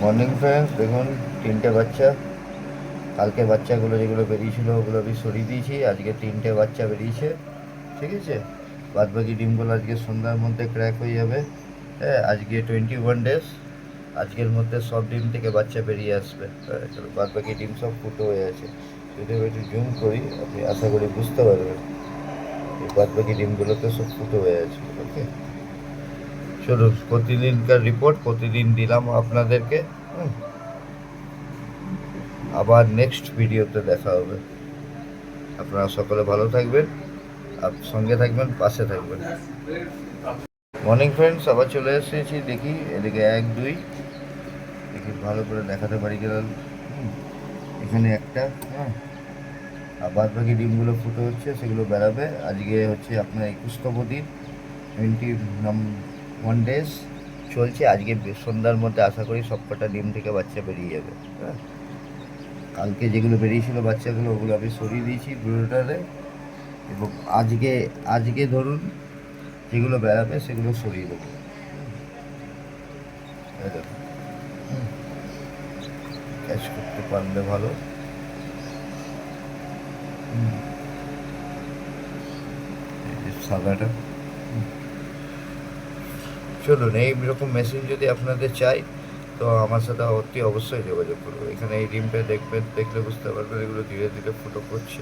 Morning friends, দেখুন তিনটে বাচ্চা। কালকে বাচ্চাগুলো যেগুলো বেরিয়েছিল ওগুলো আমি সরিয়ে দিয়েছি, আজকে তিনটে বাচ্চা বেরিয়েছে, ঠিক আছে। বাদ বাকি ডিমগুলো আজকে সন্ধ্যার মধ্যে ক্র্যাক হয়ে যাবে। হ্যাঁ, আজকে 21 ডেজ, আজকের মধ্যে সব ডিম থেকে বাচ্চা বেরিয়ে আসবে। হ্যাঁ, বাদ বাকি ডিম সব ফুটো হয়ে আছে। যদি আমি একটু জুম করি আপনি আশা করি বুঝতে পারবেন এই বাদ বাকি ডিমগুলোতে সব ফুটো হয়ে আছে। ওকে, চলুন প্রতিদিনকার রিপোর্ট প্রতিদিন দিলাম আপনাদেরকে। আবার নেক্সট ভিডিওতে দেখা হবে। আপনারা সকলে ভালো থাকবেন, সঙ্গে থাকবেন, পাশে থাকবেন। মর্নিং ফ্রেন্ডস, আবার চলে এসেছি। দেখি এদিকে 1 2, দেখি ভালো করে দেখাতে পারি কিনা। এখানে একটা, হ্যাঁ, আর বাদ বাকি ডিমগুলো ফুটে হচ্ছে, সেগুলো বেরাবে। আজকে হচ্ছে আপনার 21তম দিন, 21 ডেজ চলছে। আজকে সন্ধ্যার মধ্যে আশা করি সবকটা ডিম থেকে বাচ্চা বেরিয়ে যাবে। হ্যাঁ, কালকে যেগুলো বেরিয়েছিল বাচ্চাগুলো ওগুলো আমি সরিয়ে দিয়েছি ব্রুডারে, এবং আজকে আজকে ধরুন যেগুলো বেরাবে সেগুলো সরিয়ে দেবো। এই দেখুন, ক্যাচ করতে পারলে ভালো। এই যে সাদাটা। চলুন, এইরকম মেশিন যদি আপনাদের চাই তো আমার সাথে অতি অবশ্যই যোগাযোগ করবো। এখানে এই ডিমটা দেখবেন, দেখলে বুঝতে পারবেন এগুলো ধীরে ধীরে ফুটো করছে।